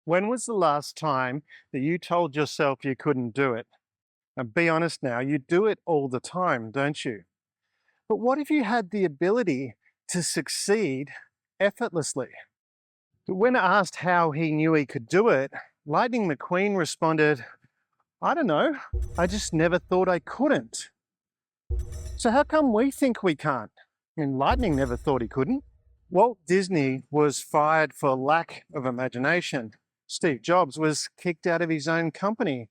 When was the last time that you told yourself you couldn't do it? And be honest now, you do it all the time, don't you? But what if you had the ability to succeed effortlessly? When asked how he knew he could do it, Lightning McQueen responded, I don't know, I just never thought I couldn't. So how come we think we can't? And Lightning never thought he couldn't. Walt Disney was fired for lack of imagination. Steve Jobs was kicked out of his own company.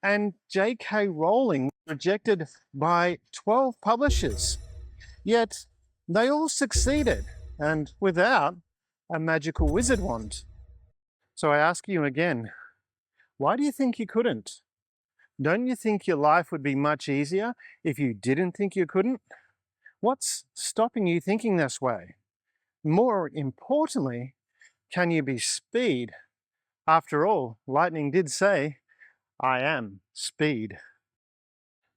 And JK Rowling rejected by 12 publishers. Yet they all succeeded, and without a magical wizard wand. So I ask you again, why do you think you couldn't? Don't you think your life would be much easier if you didn't think you couldn't? What's stopping you thinking this way? More importantly, can you be speed? After all, Lightning did say, I am speed.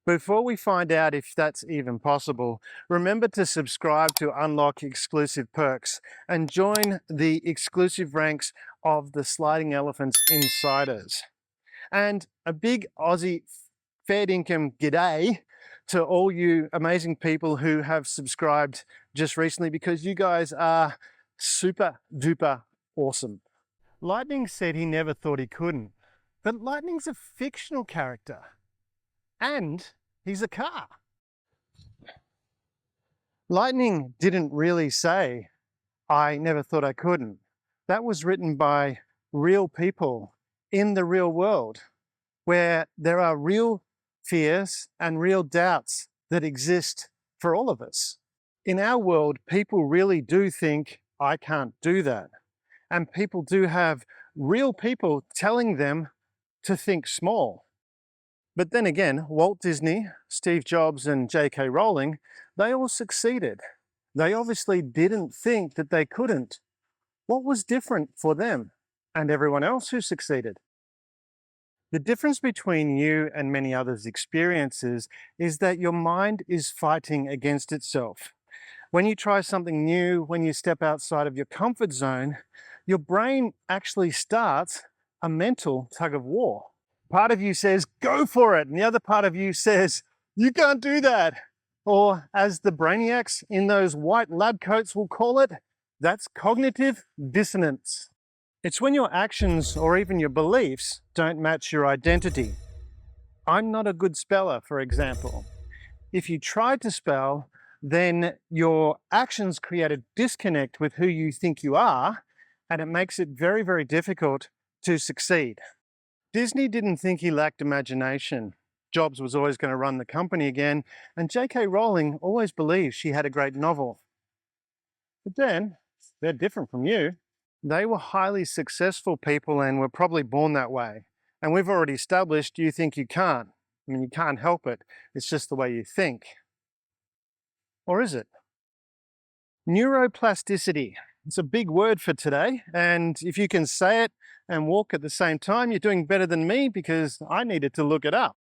Before we find out if that's even possible, remember to subscribe to unlock exclusive perks and join the exclusive ranks of the Sliding Elephants Insiders. And a big Aussie fair income g'day to all you amazing people who have subscribed just recently, because you guys are super duper awesome. Lightning said he never thought he couldn't, but Lightning's a fictional character and he's a car. Lightning didn't really say, I never thought I couldn't. That was written by real people in the real world, where there are real fears and real doubts that exist for all of us. In our world, people really do think, I can't do that. And people do have real people telling them to think small. But then again, Walt Disney, Steve Jobs, and JK Rowling, they all succeeded. They obviously didn't think that they couldn't. What was different for them and everyone else who succeeded? The difference between you and many others' experiences is that your mind is fighting against itself. When you try something new, when you step outside of your comfort zone, your brain actually starts a mental tug of war. Part of you says, go for it. And the other part of you says, you can't do that. Or as the brainiacs in those white lab coats will call it, that's cognitive dissonance. It's when your actions or even your beliefs don't match your identity. I'm not a good speller, for example. If you try to spell, then your actions create a disconnect with who you think you are, and it makes it very, very difficult to succeed. Disney didn't think he lacked imagination. Jobs was always going to run the company again, and JK Rowling always believed she had a great novel. But then, they're different from you. They were highly successful people and were probably born that way. And we've already established you think you can't. I mean, you can't help it. It's just the way you think. Or is it? Neuroplasticity. It's a big word for today, and if you can say it and walk at the same time, you're doing better than me, because I needed to look it up.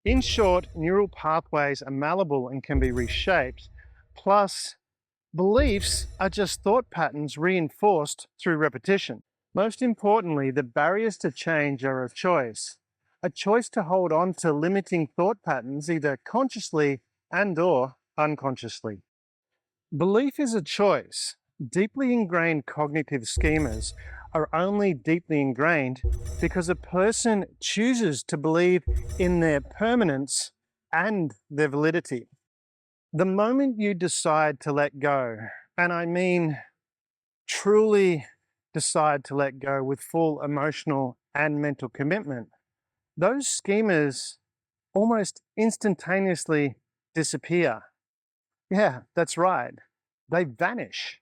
In short, neural pathways are malleable and can be reshaped. Plus, beliefs are just thought patterns reinforced through repetition. Most importantly, the barriers to change are a choice to hold on to limiting thought patterns, either consciously and/or unconsciously. Belief is a choice. Deeply ingrained cognitive schemas are only deeply ingrained because a person chooses to believe in their permanence and their validity. The moment you decide to let go, and I mean truly decide to let go with full emotional and mental commitment, those schemas almost instantaneously disappear. Yeah, that's right. They vanish.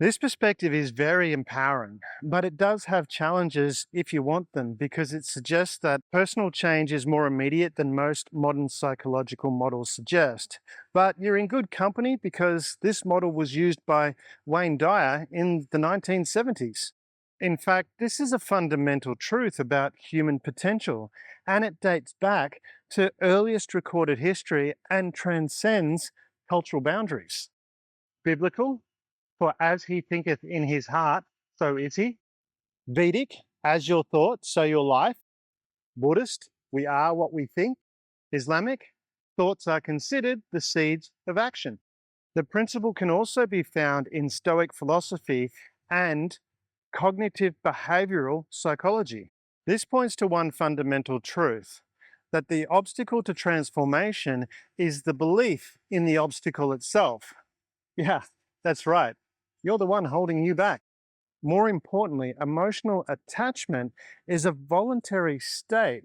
This perspective is very empowering, but it does have challenges if you want them, because it suggests that personal change is more immediate than most modern psychological models suggest. But you're in good company, because this model was used by Wayne Dyer in the 1970s. In fact, this is a fundamental truth about human potential, and it dates back to earliest recorded history and transcends cultural boundaries. Biblical, for as he thinketh in his heart, so is he. Vedic, As your thoughts, so your life. Buddhist, we are what we think. Islamic, thoughts are considered the seeds of action. The principle can also be found in Stoic philosophy and cognitive behavioral psychology. This points to one fundamental truth, that the obstacle to transformation is the belief in the obstacle itself. Yeah, that's right. You're the one holding you back. More importantly, emotional attachment is a voluntary state,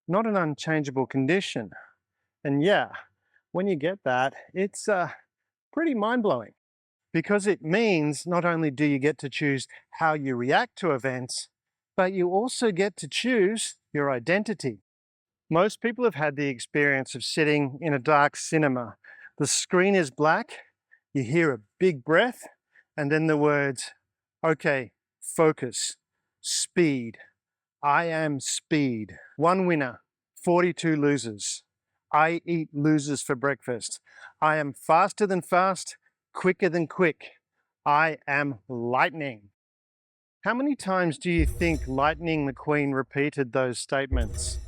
not an unchangeable condition. And yeah, when you get that, it's pretty mind-blowing, because it means not only do you get to choose how you react to events, but you also get to choose your identity. Most people have had the experience of sitting in a dark cinema. The screen is black, you hear a big breath, and then the words, okay, focus, speed. I am speed. One winner, 42 losers. I eat losers for breakfast. I am faster than fast, quicker than quick. I am lightning. How many times do you think Lightning McQueen repeated those statements?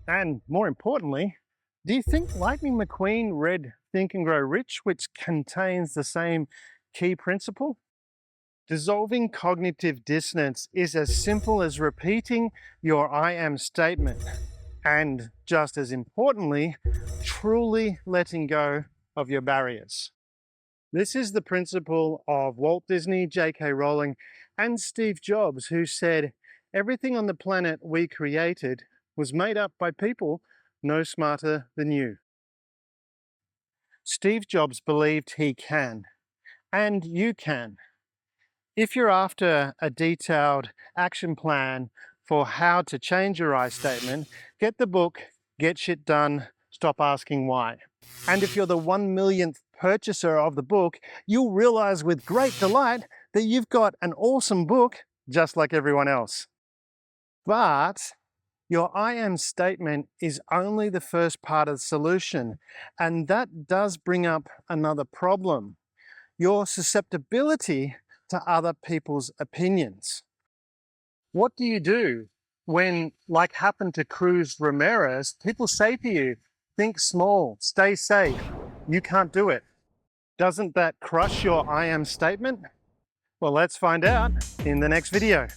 And more importantly, do you think Lightning McQueen read Think and Grow Rich, which contains the same key principle? Dissolving cognitive dissonance is as simple as repeating your I am statement, and just as importantly, truly letting go of your barriers. This is the principle of Walt Disney, JK Rowling, and Steve Jobs, who said, everything on the planet we created was made up by people no smarter than you. Steve Jobs believed he can, and you can. If you're after a detailed action plan for how to change your I statement, get the book, Get Shit Done, Stop Asking Why. And if you're the 1 millionth purchaser of the book, you'll realize with great delight that you've got an awesome book just like everyone else. But your I am statement is only the first part of the solution, and that does bring up another problem: your susceptibility to other people's opinions. What do you do when, like happened to Cruz Ramirez, people say to you, think small, stay safe, you can't do it? Doesn't that crush your I am statement? Well, let's find out in the next video.